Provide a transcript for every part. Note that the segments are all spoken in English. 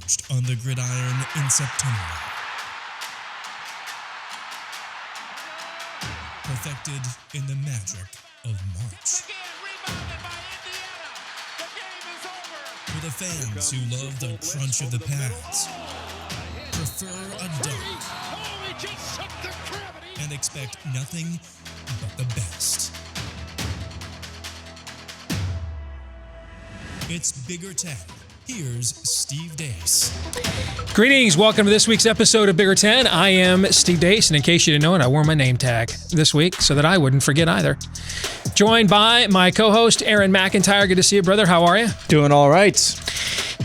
forged on the gridiron in September. Perfected in the magic of March. For the fans who love the crunch of the pads, prefer a dunk, and expect nothing but the best. It's Bigger Ten. Here's Steve Deace. Greetings. Welcome to this week's episode of Bigger Ten. I am Steve Deace, and in case you didn't know it, I wore my name tag this week so that I wouldn't forget either. Joined by my co-host, Aaron McIntire. Good to see you, brother. How are you? Doing all right.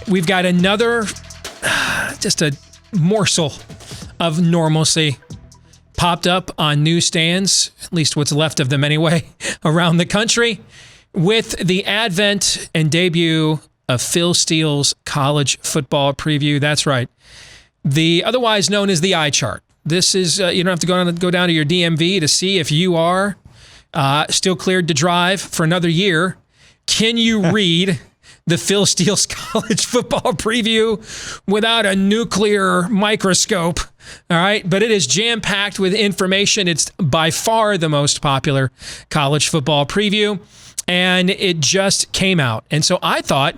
We've got another, just a morsel of normalcy popped up on newsstands, at least what's left of them anyway, around the country, with the advent and debut of Phil Steele's college football preview. That's right. The otherwise known as the eye chart. This is, you don't have to go down to your DMV to see if you are still cleared to drive for another year. Can you read the Phil Steele's college football preview without a nuclear microscope? All right. But it is jam-packed with information. It's by far the most popular college football preview. And it just came out. And so I thought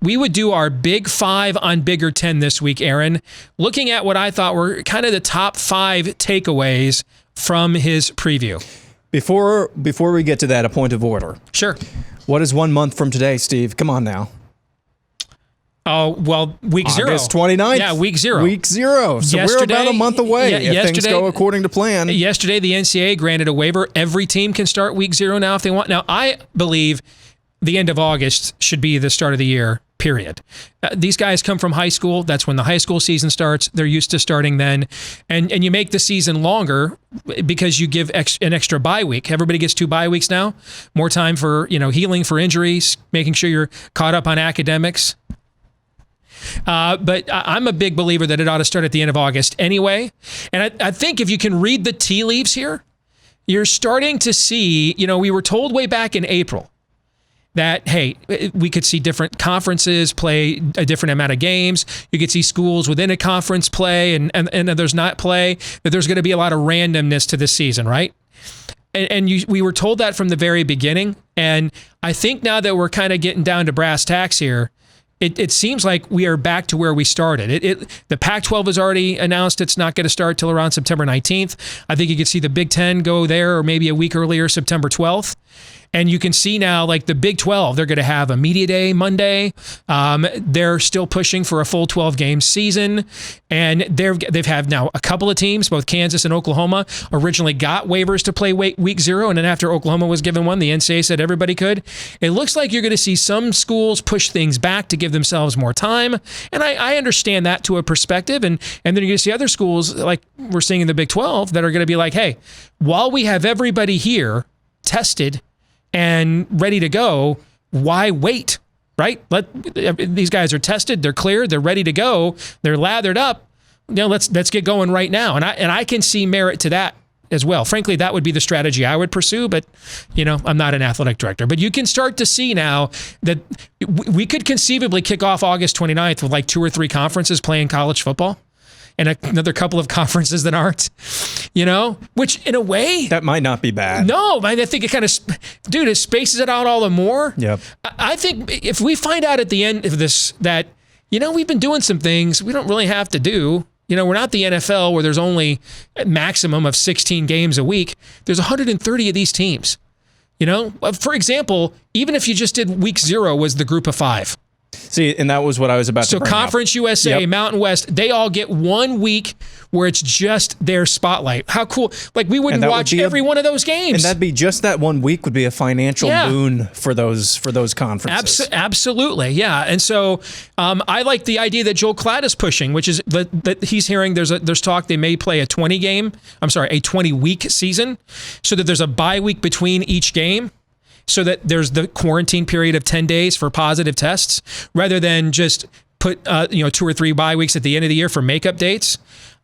we would do our Big Five on Bigger Ten this week, Aaron, looking at what I thought were kind of the top 5 takeaways from his preview. Before we get to that, a point of order. Sure. What is 1 month from today, Steve? Come on now. Oh, well, week 0. August 29th. Yeah, week 0. Week 0. So we're about a month away if things go according to plan. Yesterday, the NCAA granted a waiver. Every team can start week 0 now if they want. Now, I believe the end of August should be the start of the year, period. These guys come from high school. That's when the high school season starts. They're used to starting then. And you make the season longer because you give an extra bye week. Everybody gets 2 bye weeks now. More time for, healing for injuries, making sure you're caught up on academics. But I'm a big believer that it ought to start at the end of August anyway. And I think if you can read the tea leaves here, you're starting to see, we were told way back in April that, hey, we could see different conferences play a different amount of games. You could see schools within a conference play and others not play, that there's going to be a lot of randomness to this season, right? And we were told that from the very beginning. And I think now that we're kind of getting down to brass tacks here, it seems like we are back to where we started. The Pac-12 has already announced it's not going to start till around September 19th. I think you could see the Big Ten go there, or maybe a week earlier, September 12th. And you can see now, like the Big 12, they're going to have a media day Monday. They're still pushing for a full 12-game season. And they've had now a couple of teams, both Kansas and Oklahoma, originally got waivers to play week 0. And then after Oklahoma was given one, the NCAA said everybody could. It looks like you're going to see some schools push things back to give themselves more time. And I understand that to a perspective. And then you're going to see other schools, like we're seeing in the Big 12, that are going to be like, hey, while we have everybody here tested and ready to go, why wait, right? These guys are tested, they're clear, they're ready to go, they're lathered up. Let's get going right now. And I can see merit to that as well. Frankly, that would be the strategy I would pursue, but I'm not an athletic director. But you can start to see now that we could conceivably kick off August 29th with like 2 or 3 conferences playing college football, and another couple of conferences that aren't, which in a way... That might not be bad. No, I think it kind of, it spaces it out all the more. Yep. I think if we find out at the end of this that, we've been doing some things we don't really have to do. We're not the NFL where there's only a maximum of 16 games a week. There's 130 of these teams. For example, even if you just did week 0 was the group of 5. See, and that was what I was about to bring Conference up. USA, Yep. Mountain West, they all get 1 week where it's just their spotlight. How cool. Like, we wouldn't watch every one of those games. And that'd be just that 1 week would be a financial boon for those conferences. Absolutely, yeah. And so I like the idea that Joel Klatt is pushing, which is that he's hearing there's talk they may play a 20-week season, so that there's a bye week between each game, so that there's the quarantine period of 10 days for positive tests, rather than just put 2 or 3 bye weeks at the end of the year for makeup dates.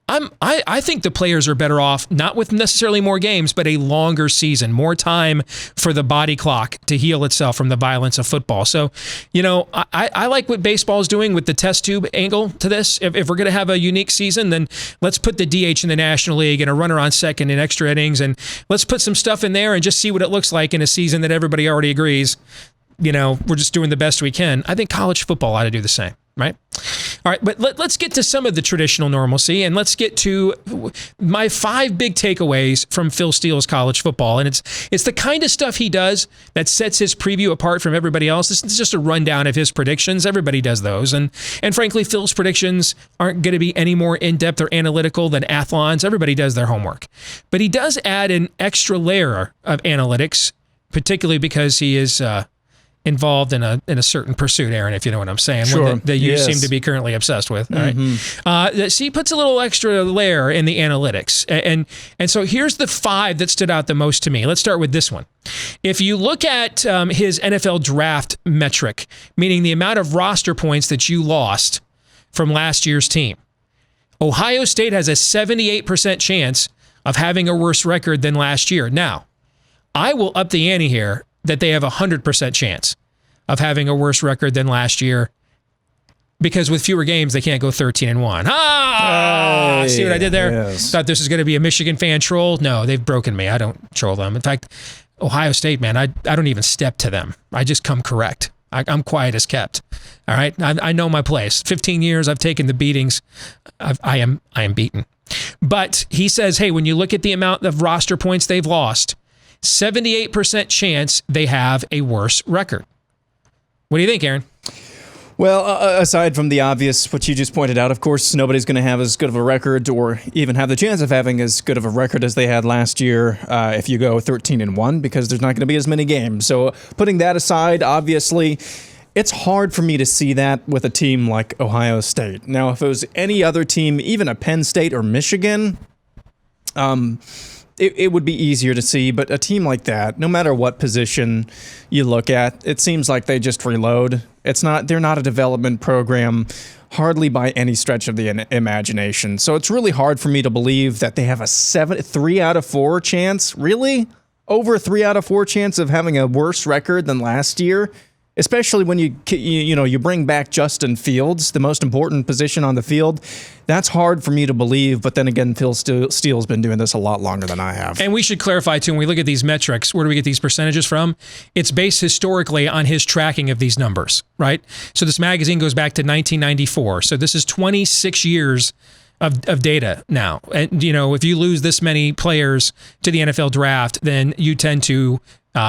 I think the players are better off, not with necessarily more games, but a longer season, more time for the body clock to heal itself from the violence of football. So, I like what baseball is doing with the test tube angle to this. If we're going to have a unique season, then let's put the DH in the National League and a runner on second in extra innings, and let's put some stuff in there and just see what it looks like in a season that everybody already agrees, we're just doing the best we can. I think college football ought to do the same. Right? All right, but let's get to some of the traditional normalcy, and let's get to my 5 big takeaways from Phil Steele's college football. And it's the kind of stuff he does that sets his preview apart from everybody else. This is just a rundown of his predictions. Everybody does those. And frankly, Phil's predictions aren't going to be any more in-depth or analytical than Athlon's. Everybody does their homework. But he does add an extra layer of analytics, particularly because he is involved in a certain pursuit, Aaron, if you know what I'm saying, sure. that you seem to be currently obsessed with. Mm-hmm. All right? So he puts a little extra layer in the analytics. And so here's the 5 that stood out the most to me. Let's start with this one. If you look at his NFL draft metric, meaning the amount of roster points that you lost from last year's team, Ohio State has a 78% chance of having a worse record than last year. Now, I will up the ante here that they have a 100% chance of having a worse record than last year, because with fewer games, they can't go 13-1. See what I did there? Yes. Thought this was going to be a Michigan fan troll. No, they've broken me. I don't troll them. In fact, Ohio State, man, I don't even step to them. I just come correct. I'm quiet as kept. All right? I know my place. 15 years, I've taken the beatings. I am beaten. But he says, hey, when you look at the amount of roster points they've lost, 78% chance they have a worse record. What do you think, Aaron? Well, aside from the obvious, what you just pointed out, of course, nobody's going to have as good of a record or even have the chance of having as good of a record as they had last year if you go 13-1, because there's not going to be as many games. So putting that aside, obviously, it's hard for me to see that with a team like Ohio State. Now, if it was any other team, even a Penn State or Michigan, it would be easier to see, but a team like that, no matter what position you look at, it seems like they just reload. They're not a development program, hardly by any stretch of the imagination. So it's really hard for me to believe that they have a 3 out of 4 chance, really? Over a 3 out of 4 chance of having a worse record than last year? Especially when you bring back Justin Fields, the most important position on the field. That's hard for me to believe, but then again, Phil Steele's been doing this a lot longer than I have. And we should clarify, too, when we look at these metrics, where do we get these percentages from? It's based historically on his tracking of these numbers, right? So this magazine goes back to 1994. So this is 26 years of data now. And, if you lose this many players to the NFL draft, then you tend to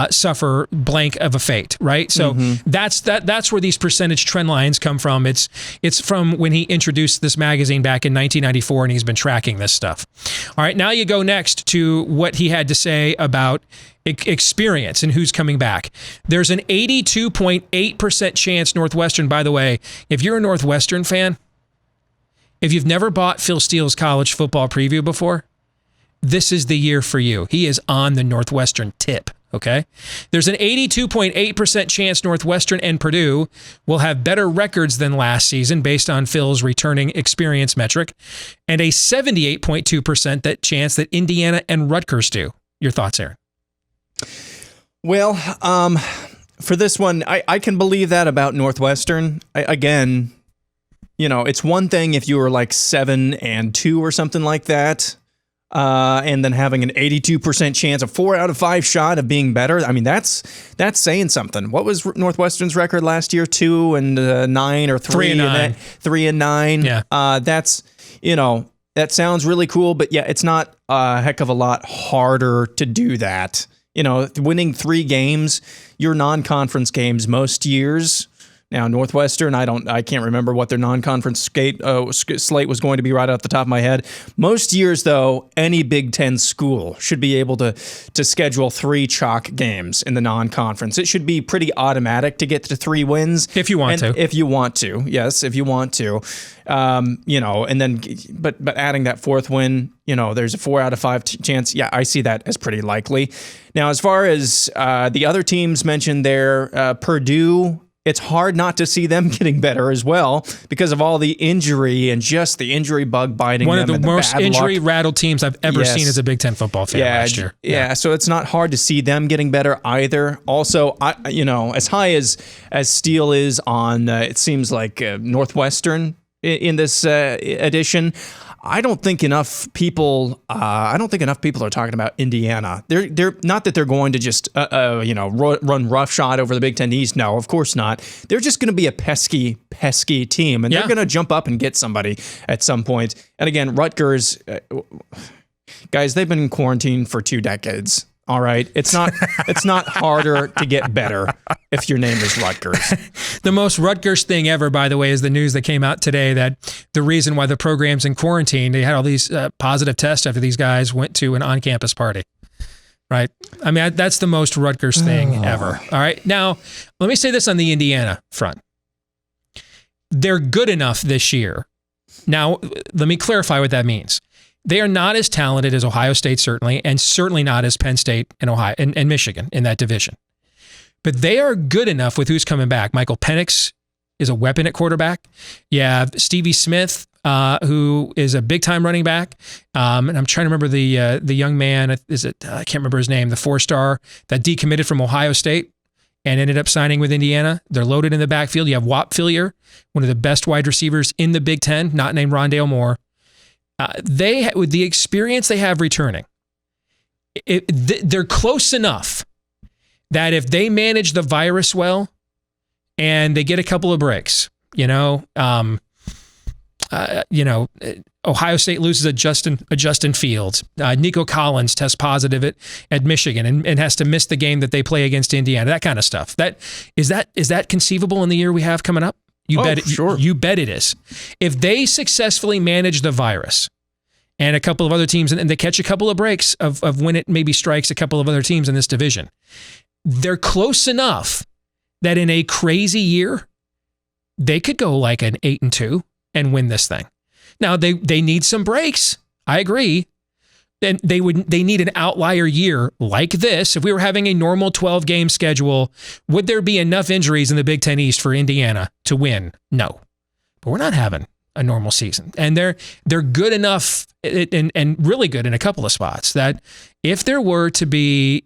suffer blank of a fate, right? So that's where these percentage trend lines come from. It's from when he introduced this magazine back in 1994, and he's been tracking this stuff. All right, now you go next to what he had to say about experience and who's coming back. There's an 82.8% chance Northwestern, by the way, if you're a Northwestern fan, if you've never bought Phil Steele's college football preview before, this is the year for you. He is on the Northwestern tip. Okay? There's an 82.8% chance Northwestern and Purdue will have better records than last season based on Phil's returning experience metric, and a 78.2% chance that Indiana and Rutgers do. Your thoughts, Aaron? Well, for this one, I can believe that about Northwestern. Again, it's one thing if you were like 7-2 or something like that. And then having an 82% chance, a 4 out of 5 shot of being better. I mean, that's saying something. What was Northwestern's record last year? 2-9 or 3-9? 3-9. Yeah. That sounds really cool, but yeah, it's not a heck of a lot harder to do that. Winning 3 games, your non-conference games most years. Now, Northwestern, I can't remember what their non-conference slate was going to be right off the top of my head. Most years, though, any Big Ten school should be able to schedule 3 chalk games in the non-conference. It should be pretty automatic to get to 3 wins. If you want to. If you want to, yes, if you want to. And then, but adding that 4th win, there's a 4 out of 5 chance. Yeah, I see that as pretty likely. Now, as far as the other teams mentioned there, Purdue it's hard not to see them getting better as well because of all the injury and just the injury bug biting them. One of the most injury-rattled teams I've ever seen as a Big Ten football fan last year. Yeah, so it's not hard to see them getting better either. Also, as high as Steele is on, it seems like Northwestern in this edition, I don't think enough people are talking about Indiana. They're not that they're going to just run roughshod over the Big Ten East. No, of course not. They're just going to be a pesky team, and they're going to jump up and get somebody at some point. And again, Rutgers, guys, they've been in quarantine for 2 decades. All right, it's not harder to get better if your name is Rutgers. The most Rutgers thing ever, by the way, is the news that came out today that the reason why the program's in quarantine, they had all these positive tests after these guys went to an on-campus party. Right? I mean, that's the most Rutgers thing ever. All right, now let me say this on the Indiana front. They're good enough this year. Now, let me clarify what that means. They are not as talented as Ohio State, certainly, and certainly not as Penn State and Ohio and Michigan in that division. But they are good enough with who's coming back. Michael Penix is a weapon at quarterback. You have Stevie Smith, who is a big-time running back. And I'm trying to remember the young man. I can't remember his name, the 4-star that decommitted from Ohio State and ended up signing with Indiana. They're loaded in the backfield. You have Whop Phillier, one of the best wide receivers in the Big Ten, not named Rondale Moore. With the experience they have returning, they're close enough that if they manage the virus well and they get a couple of breaks, Ohio State loses a Justin Fields. Nico Collins tests positive at Michigan and has to miss the game that they play against Indiana. That kind of stuff. Is that conceivable in the year we have coming up? You bet it. Sure. You bet it is. If they successfully manage the virus and a couple of other teams, and they catch a couple of breaks of when it maybe strikes a couple of other teams in this division, they're close enough that in a crazy year, they could go like an 8-2 and win this thing. Now they need some breaks. I agree. And they need an outlier year like this. If we were having a normal 12-game schedule, would there be enough injuries in the Big Ten East for Indiana to win? No. But we're not having a normal season. And they're good enough and really good in a couple of spots that if there were to be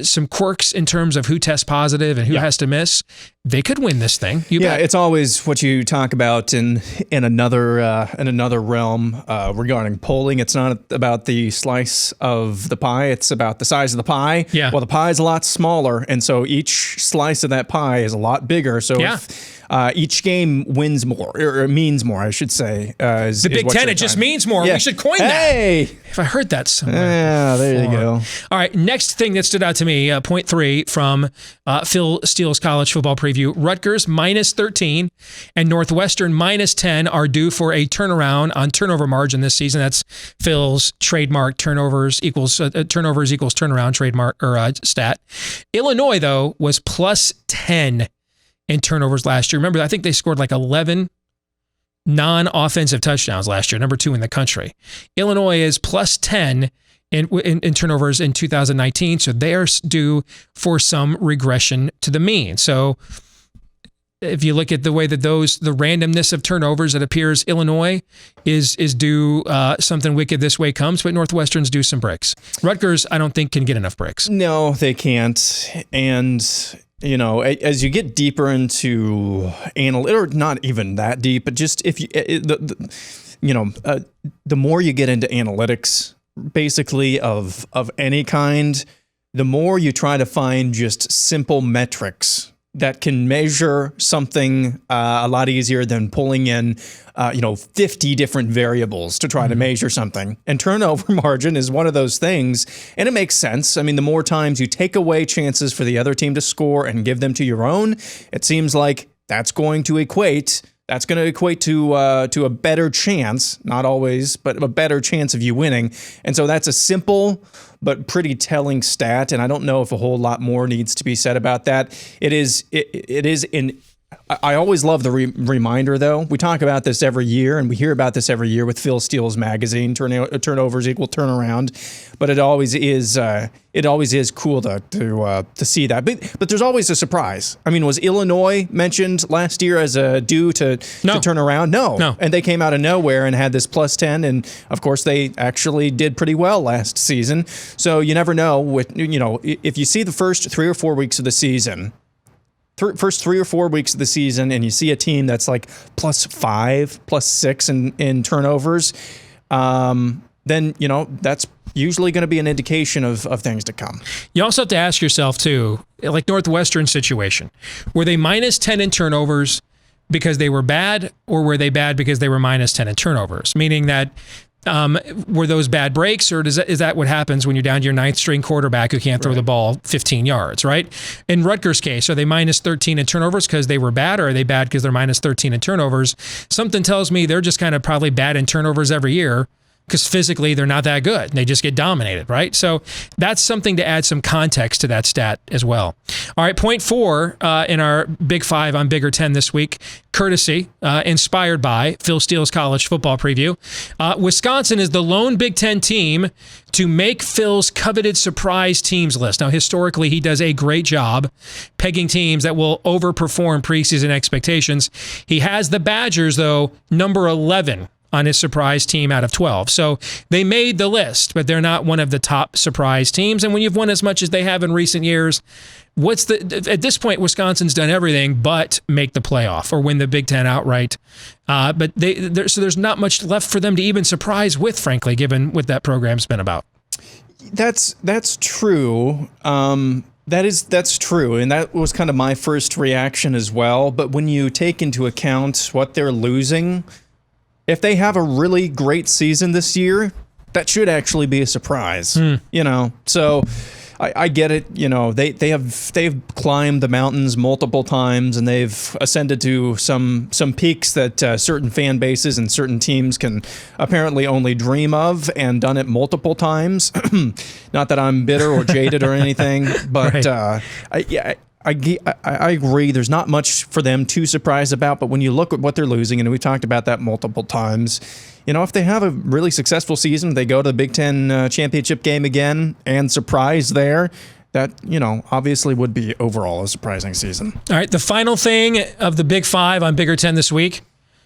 some quirks in terms of who tests positive and who has to miss, they could win this thing. You bet. It's always what you talk about in another realm regarding polling. It's not about the slice of the pie; it's about the size of the pie. Yeah. Well, the pie is a lot smaller, and so each slice of that pie is a lot bigger. So if each game wins more, or means more, I should say. The Big Ten, it just means more. Yeah. We should coin that. If I heard that somewhere. Yeah, there you go. All right, next thing that stood out to me, point 3 from Phil Steele's college football preview. Rutgers -13 and Northwestern -10 are due for a turnaround on turnover margin this season. That's Phil's trademark turnovers equals turnaround trademark or stat. Illinois, though, was +10 in turnovers last year. Remember, I think they scored like 11 non-offensive touchdowns last year, number 2 in the country. Illinois is +10 in turnovers in 2019, so they are due for some regression to the mean. So if you look at the way that the randomness of turnovers, it appears Illinois is due something wicked this way comes, but Northwestern's due some breaks. Rutgers, I don't think, can get enough breaks. No, they can't. And as you get deeper into or not even that deep, but just if you, the more you get into analytics, basically of any kind, the more you try to find just simple metrics that can measure something a lot easier than pulling in 50 different variables to try to measure something. And turnover margin is one of those things, and it makes sense. I mean, the more times you take away chances for the other team to score and give them to your own, it seems like that's going to equate to a better chance, not always, but a better chance of you winning. And so that's a simple but pretty telling stat, and I don't know if a whole lot more needs to be said about that. It is I always love the reminder, though. We talk about this every year, and we hear about this every year with Phil Steele's magazine, turnovers equal turnaround. But it always is cool to see that. But there's always a surprise. I mean, was Illinois mentioned last year as a due to turn around? No. And they came out of nowhere and had this +10, and of course they actually did pretty well last season. So you never know. If you see the first 3 or 4 weeks of the season. First 3 or 4 weeks of the season, and you see a team that's like +5, +6 in turnovers, then that's usually going to be an indication of things to come. You also have to ask yourself too, like Northwestern situation, were they -10 in turnovers because they were bad, or were they bad because they were -10 in turnovers? Meaning that. Were those bad breaks, or is that what happens when you're down to your 9th string quarterback who can't throw the ball 15 yards, right? In Rutgers' case, are they -13 in turnovers because they were bad, or are they bad because they're -13 in turnovers? Something tells me they're just kind of probably bad in turnovers every year because physically they're not that good. They just get dominated, right? So that's something to add some context to that stat as well. All right, point 4 in our Big 5 on Bigger 10 this week, courtesy, inspired by Phil Steele's college football preview. Wisconsin is the lone Big 10 team to make Phil's coveted surprise teams list. Now, historically, he does a great job pegging teams that will overperform preseason expectations. He has the Badgers, though, number 11 on his surprise team out of 12. So they made the list, but they're not one of the top surprise teams. And when you've won as much as they have in recent years, at this point, Wisconsin's done everything but make the playoff or win the Big Ten outright. But so there's not much left for them to even surprise with, frankly, given what that program's been about. That's true. That's true, and that was kind of my first reaction as well. But when you take into account what they're losing, if they have a really great season this year, that should actually be a surprise. So I get it. They've climbed the mountains multiple times, and they've ascended to some peaks that certain fan bases and certain teams can apparently only dream of, and done it multiple times. Not that I'm bitter or jaded or anything, but right. I agree. There's not much for them to surprise about, but when you look at what they're losing, and we've talked about that multiple times, if they have a really successful season, they go to the Big Ten championship game again and surprise there, that, obviously would be overall a surprising season. All right, the final thing of the Big 5 on Bigger 10 this week,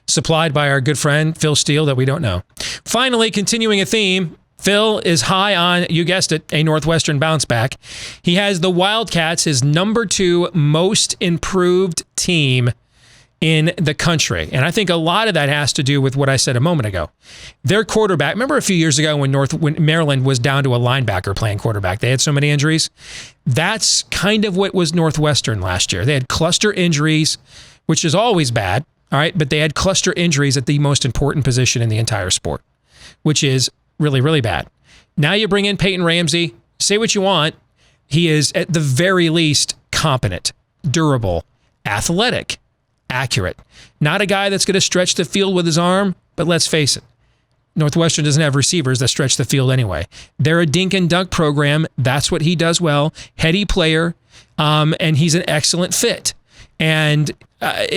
supplied by our good friend Phil Steele that we don't know. Finally, continuing a theme, Phil is high on, you guessed it, a Northwestern bounce back. He has the Wildcats, his number 2 most improved team in the country. And I think a lot of that has to do with what I said a moment ago. Their quarterback, remember a few years ago when Maryland was down to a linebacker playing quarterback? They had so many injuries. That's kind of what was Northwestern last year. They had cluster injuries, which is always bad, all right? But they had cluster injuries at the most important position in the entire sport, which is really, really bad. Now you bring in Peyton Ramsey. Say what you want. He is, at the very least, competent, durable, athletic, accurate. Not a guy that's going to stretch the field with his arm, but let's face it, Northwestern doesn't have receivers that stretch the field anyway. They're a dink and dunk program. That's what he does well. Heady player, and he's an excellent fit. And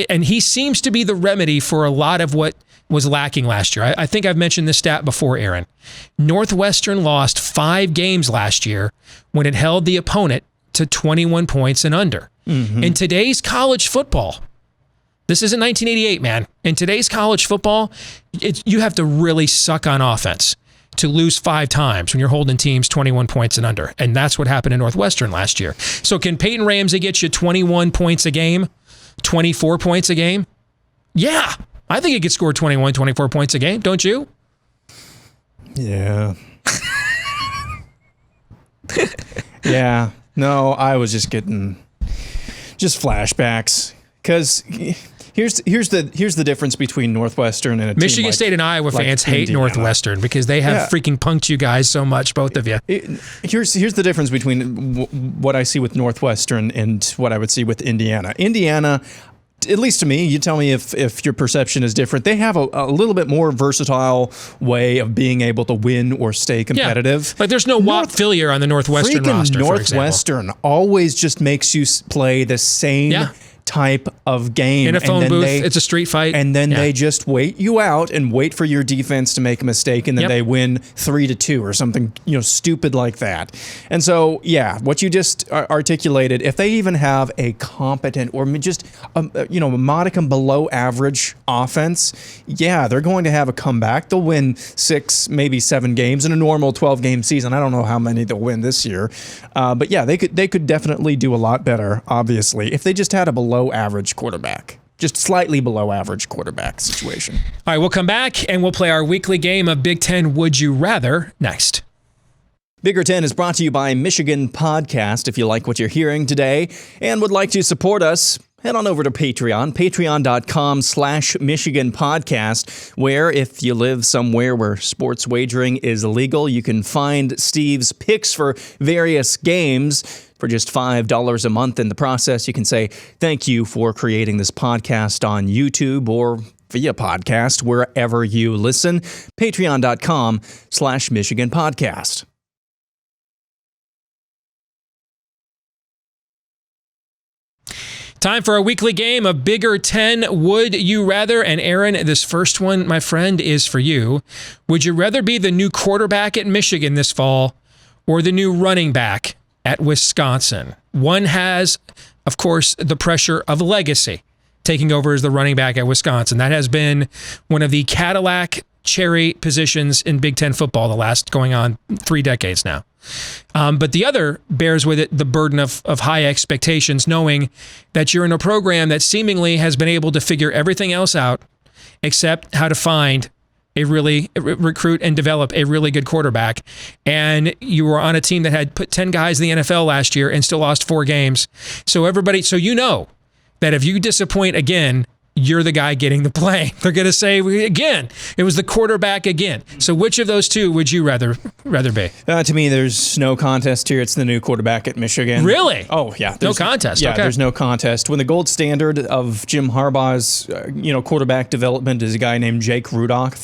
he seems to be the remedy for a lot of what was lacking last year. I think I've mentioned this stat before, Aaron. Northwestern lost 5 games last year when it held the opponent to 21 points and under. Mm-hmm. In today's college football, this isn't 1988, man. In today's college football, you have to really suck on offense to lose 5 times when you're holding teams 21 points and under. And that's what happened in Northwestern last year. So can Peyton Ramsey get you 21 points a game, 24 points a game? Yeah. I think he could score 21, 24 points a game, don't you? Yeah. Yeah. No, I was just getting flashbacks. Because here's the difference between Northwestern and a Michigan team State and Iowa fans hate Indiana. Northwestern because they have freaking punked you guys so much, both of you. Here's the difference between what I see with Northwestern and what I would see with Indiana. Indiana, at least to me, you tell me if your perception is different. They have a little bit more versatile way of being able to win or stay competitive. Yeah. Like there's no Walt Fillier on the Northwestern roster, Northwestern for example. always just makes you play the same type of game. In a phone booth, it's a street fight. And then they just wait you out and wait for your defense to make a mistake, and then they win 3-2 or something, stupid like that. And so, what you just articulated, if they even have a competent or just, a modicum below average offense, they're going to have a comeback. They'll win 6, maybe 7 games in a normal 12-game season. I don't know how many they'll win this year. But they could definitely do a lot better, obviously, if they just had a below average quarterback. Just slightly below average quarterback situation. All right, we'll come back and we'll play our weekly game of Big Ten Would You Rather next. Bigger Ten is brought to you by Michigan Podcast. If you like what you're hearing today and would like to support us, head on over to Patreon, patreon.com/Michigan Podcast, where if you live somewhere where sports wagering is illegal, you can find Steve's picks for various games for just $5 a month. In the process, you can say thank you for creating this podcast on YouTube or via podcast, wherever you listen. Patreon.com/Michigan Podcast. Time for a weekly game of Bigger Ten Would You Rather. And Aaron, this first one, my friend, is for you. Would you rather be the new quarterback at Michigan this fall or the new running back at Wisconsin? One has, of course, the pressure of legacy, taking over as the running back at Wisconsin. That has been one of the Cadillac cherry positions in Big Ten football the last going on 3 decades now. But the other bears with it the burden of high expectations, knowing that you're in a program that seemingly has been able to figure everything else out except how to find recruit and develop a really good quarterback. And you were on a team that had put 10 guys in the NFL last year and still lost 4 games. So that if you disappoint again, you're the guy getting the play. They're going to say, again, it was the quarterback again. So which of those two would you rather be? To me, there's no contest here. It's the new quarterback at Michigan. Really? Oh, yeah. No contest. Yeah, okay. There's no contest. When the gold standard of Jim Harbaugh's quarterback development is a guy named Jake Rudock,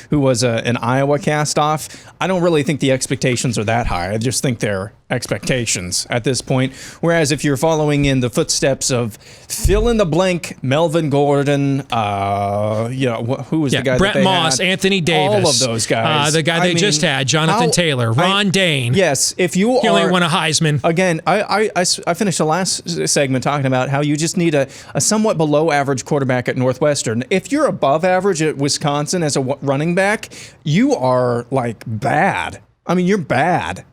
who was an Iowa cast-off, I don't really think the expectations are that high. I just think they're expectations at this point. Whereas if you're following in the footsteps of fill in the blank, Melvin Gordon, who was the guy Brett that they Moss, had? Anthony Davis, all of those guys. the guy they just had, Jonathan Taylor, Ron Dane. Yes, if you he only won a Heisman. Again, I finished the last segment talking about how you just need a somewhat below average quarterback at Northwestern. If you're above average at Wisconsin as a running back, you are like bad. I mean, you're bad.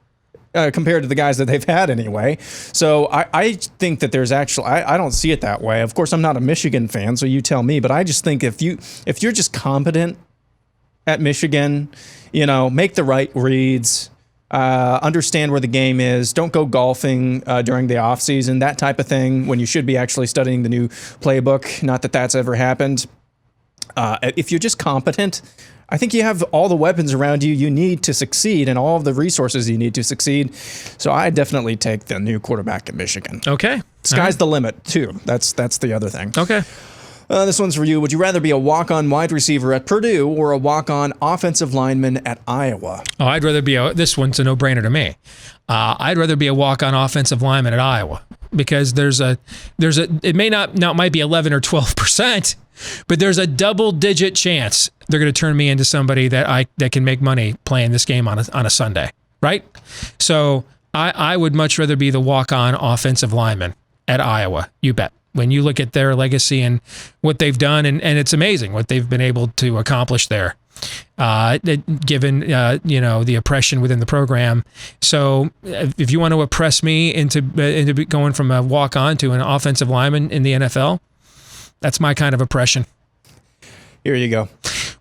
Compared to the guys that they've had anyway. So I think that there's actually, I don't see it that way. Of course, I'm not a Michigan fan, so you tell me, but I just think if you're just competent at Michigan, make the right reads, understand where the game is, don't go golfing during the off season, that type of thing, when you should be actually studying the new playbook. Not that that's ever happened. If you're just competent, I think you have all the weapons around you need to succeed and all of the resources you need to succeed. So I definitely take the new quarterback at Michigan. Okay. Sky's the limit, too. That's the other thing. Okay. This one's for you. Would you rather be a walk-on wide receiver at Purdue or a walk-on offensive lineman at Iowa? Oh, I'd rather be this one's a no-brainer to me. I'd rather be a walk-on offensive lineman at Iowa because it might be 11 or 12%, but there's a double-digit chance they're going to turn me into somebody that can make money playing this game on a Sunday, right? So I would much rather be the walk-on offensive lineman at Iowa. You bet. When you look at their legacy and what they've done, and it's amazing what they've been able to accomplish there, given the oppression within the program. So if you want to oppress me into going from a walk-on to an offensive lineman in the NFL, that's my kind of oppression. Here you go.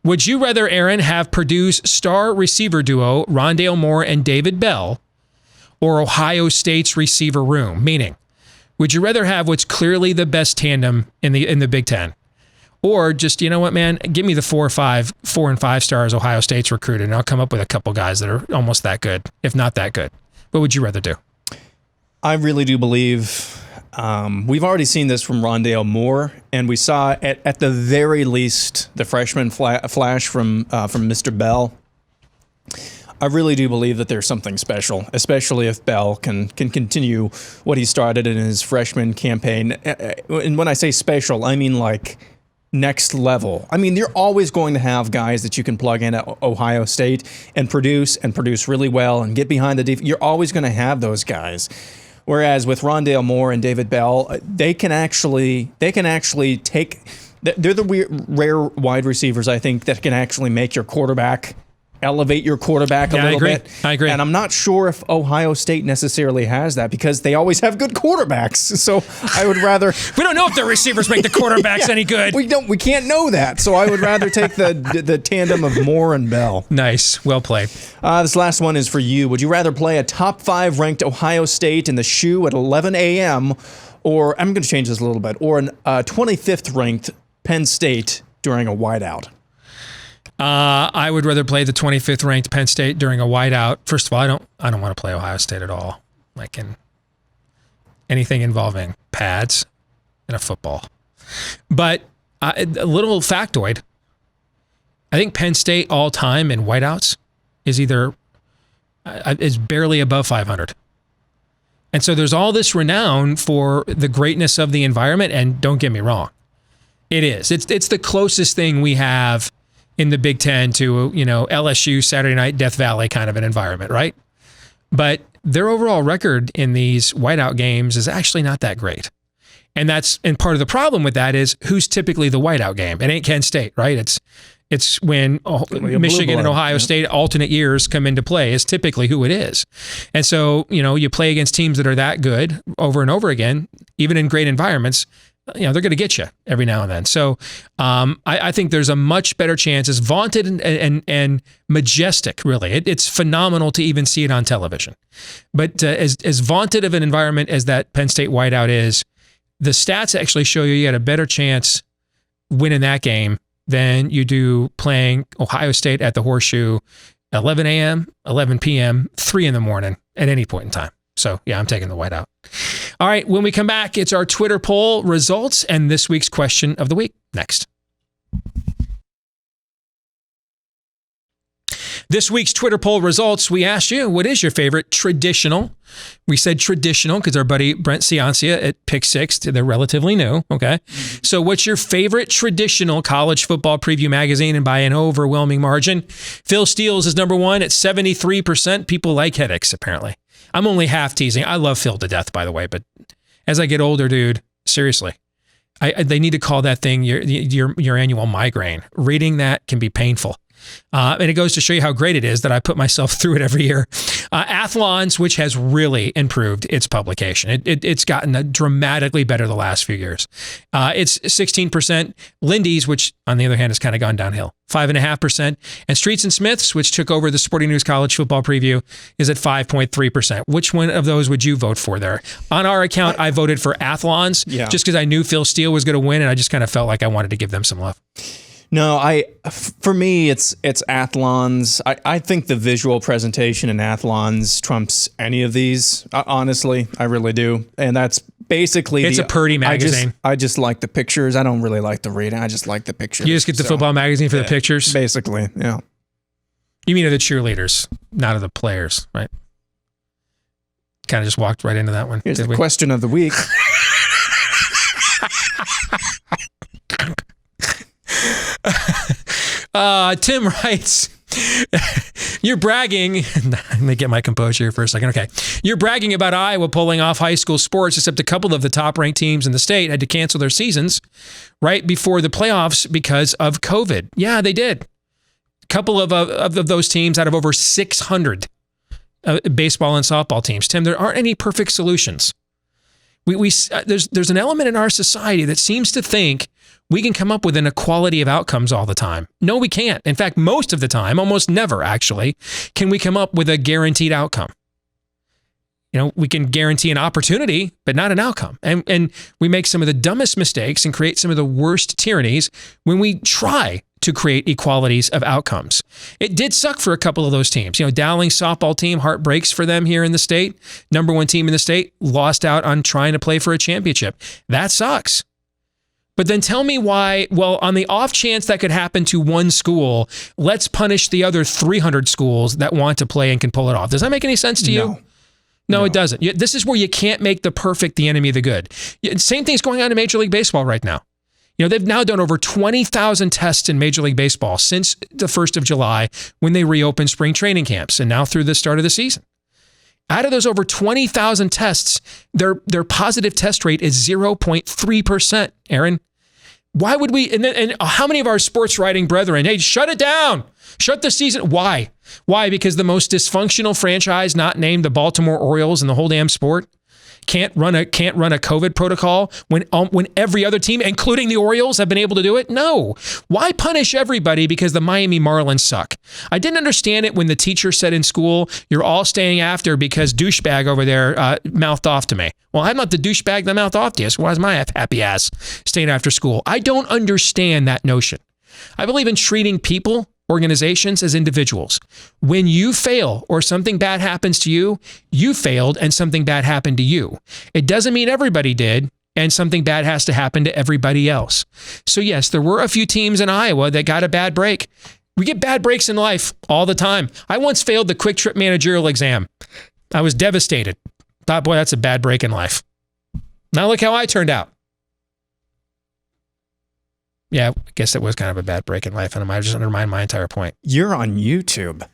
Would you rather, Aaron, have Purdue's star receiver duo, Rondale Moore and David Bell, or Ohio State's receiver room? Meaning, would you rather have what's clearly the best tandem in the Big Ten, or just, you know what, man, give me the 4 and 5 stars Ohio State's recruited, and I'll come up with a couple guys that are almost that good, if not that good? What would you rather do? I really do believe we've already seen this from Rondale Moore, and we saw at the very least the freshman flash from Mr. Bell. I really do believe that there's something special, especially if Bell can continue what he started in his freshman campaign. And when I say special, I mean like next level. I mean, you're always going to have guys that you can plug in at Ohio State and produce really well and get behind the defense. You're always going to have those guys. Whereas with Rondale Moore and David Bell, they can actually take. They're the rare wide receivers, I think, that can actually make your quarterback elevate your quarterback a little bit. I agree. And I'm not sure if Ohio State necessarily has that because they always have good quarterbacks. So I would rather we don't know if the receivers make the quarterbacks any good. We can't know that. So I would rather take the tandem of Moore and Bell. Nice. Well played. This last one is for you. Would you rather play a top 5 ranked Ohio State in the shoe at 11 a.m. or I'm going to change this a little bit, or an 25th ranked Penn State during a whiteout? I would rather play the 25th ranked Penn State during a whiteout. First of all, I don't want to play Ohio State at all. Like in anything involving pads and a football. But a little factoid. I think Penn State all time in whiteouts is barely above 500. And so there's all this renown for the greatness of the environment. And don't get me wrong, it is. It's the closest thing we have in the Big Ten to, LSU Saturday night Death Valley kind of an environment, right? But their overall record in these whiteout games is actually not that great. And part of the problem with that is who's typically the whiteout game. It ain't Kent State, right? It's when Michigan and Ohio State alternate years come into play is typically who it is. And so, you play against teams that are that good over and over again, even in great environments, they're going to get you every now and then. So I think there's a much better chance. It's vaunted and majestic, really. It's phenomenal to even see it on television. But as vaunted of an environment as that Penn State whiteout is, the stats actually show you had a better chance winning that game than you do playing Ohio State at the Horseshoe 11 a.m., 11 p.m., 3 in the morning at any point in time. So, yeah, I'm taking the whiteout. All right, when we come back, it's our Twitter poll results and this week's question of the week. Next. This week's Twitter poll results, we asked you, what is your favorite traditional? We said traditional because our buddy Brent Ciancia at Pick Six, they're relatively new, okay? So what's your favorite traditional college football preview magazine? And by an overwhelming margin, Phil Steele's is number one at 73%. People like headaches, apparently. I'm only half teasing. I love Phil to death, by the way, but as I get older, dude, seriously, they need to call that thing your annual migraine. Reading that can be painful. And it goes to show you how great it is that I put myself through it every year. Athlon's, which has really improved its publication. It's gotten dramatically better the last few years. It's 16%. Lindy's, which on the other hand has kind of gone downhill, 5.5%. And Streets and Smiths, which took over the Sporting News College Football Preview, is at 5.3%. Which one of those would you vote for there? On our account, I voted for Athlon's just because I knew Phil Steele was going to win, and I just kind of felt like I wanted to give them some love. No, for me, it's Athlon's. I think the visual presentation in Athlon's trumps any of these. Honestly, I really do. And that's basically it's a pretty magazine. I just like the pictures. I don't really like the reading. I just like the pictures. You just get the football magazine for the pictures? Basically, yeah. You mean of the cheerleaders, not of the players, right? Kind of just walked right into that one. Here's the question of the week. Tim writes, you're bragging. Let me get my composure here for a second. Okay. You're bragging about Iowa pulling off high school sports, except a couple of the top ranked teams in the state had to cancel their seasons right before the playoffs because of COVID. Yeah, they did. A couple of those teams out of over 600 baseball and softball teams. Tim, there aren't any perfect solutions. There's an element in our society that seems to think we can come up with an equality of outcomes all the time. No, we can't. In fact, most of the time, almost never actually, can we come up with a guaranteed outcome. We can guarantee an opportunity, but not an outcome. And we make some of the dumbest mistakes and create some of the worst tyrannies when we try to create equalities of outcomes. It did suck for a couple of those teams. Dowling's softball team, heartbreaks for them here in the state. Number one team in the state, lost out on trying to play for a championship. That sucks. But then tell me why, well, on the off chance that could happen to one school, let's punish the other 300 schools that want to play and can pull it off. Does that make any sense to you? No, it doesn't. This is where you can't make the perfect the enemy of the good. Same thing's going on in Major League Baseball right now. They've now done over 20,000 tests in Major League Baseball since the 1st of July when they reopened spring training camps and now through the start of the season. Out of those over 20,000 tests, their positive test rate is 0.3%, Aaron. Why would we, and how many of our sports writing brethren, hey, shut it down, shut the season. Why? Because the most dysfunctional franchise not named the Baltimore Orioles in the whole damn sport can't run a COVID protocol when every other team, including the Orioles, have been able to do it? No. Why punish everybody because the Miami Marlins suck? I didn't understand it when the teacher said in school, you're all staying after because douchebag over there mouthed off to me. Well, I'm not the douchebag that mouthed off to you, so why is my happy ass staying after school? I don't understand that notion. I believe in treating people, organizations as individuals. When you fail or something bad happens to you, you failed and something bad happened to you. It doesn't mean everybody did and something bad has to happen to everybody else. So yes, there were a few teams in Iowa that got a bad break. We get bad breaks in life all the time. I once failed the quick trip managerial exam. I was devastated. Thought, boy, that's a bad break in life. Now look how I turned out. Yeah, I guess it was kind of a bad break in life, and I might just undermine my entire point. You're on YouTube.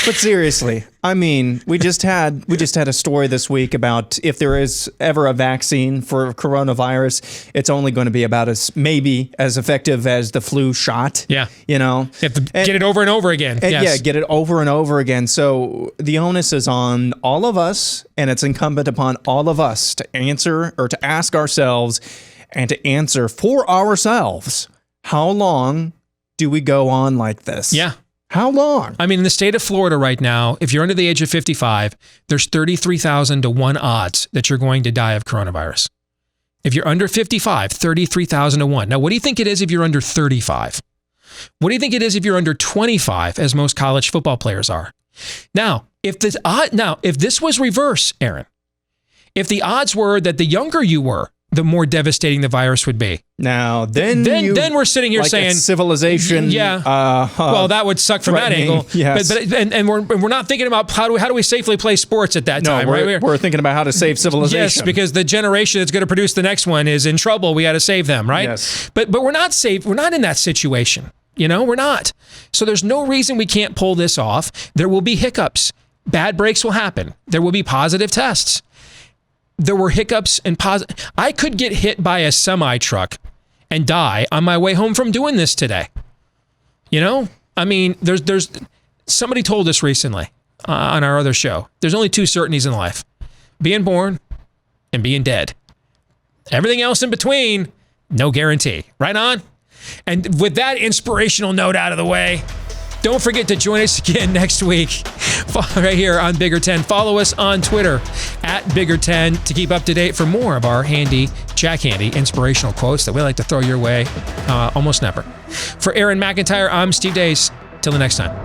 But seriously, I mean, we just had a story this week about if there is ever a vaccine for coronavirus, it's only going to be about maybe as effective as the flu shot. Yeah. You have to get it over and over again. Yes. Yeah, get it over and over again. So the onus is on all of us, and it's incumbent upon all of us to answer or to ask ourselves and to answer for ourselves, how long do we go on like this? Yeah. How long? I mean, in the state of Florida right now, if you're under the age of 55, there's 33,000 to 1 odds that you're going to die of coronavirus. If you're under 55, 33,000 to 1. Now, what do you think it is if you're under 35? What do you think it is if you're under 25, as most college football players are? Now, if this was reverse, Aaron, if the odds were that the younger you were, the more devastating the virus would be. Now, then we're sitting here saying civilization. Yeah. Well, that would suck from that angle. Yes. But we're not thinking about how do we safely play sports at that time, right? We're thinking about how to save civilization. Yes, because the generation that's going to produce the next one is in trouble. We got to save them, right? Yes. But we're not safe. We're not in that situation. We're not. So there's no reason we can't pull this off. There will be hiccups. Bad breaks will happen. There will be positive tests. There were hiccups and I could get hit by a semi truck and die on my way home from doing this today. I mean, there's somebody told us recently on our other show, there's only 2 certainties in life: being born and being dead. Everything else in between, no guarantee. Right on? And with that inspirational note out of the way, don't forget to join us again next week right here on Bigger 10. Follow us on Twitter @Bigger10 to keep up to date for more of our handy inspirational quotes that we like to throw your way almost never. For Aaron McIntire, I'm Steve Deace. Till the next time.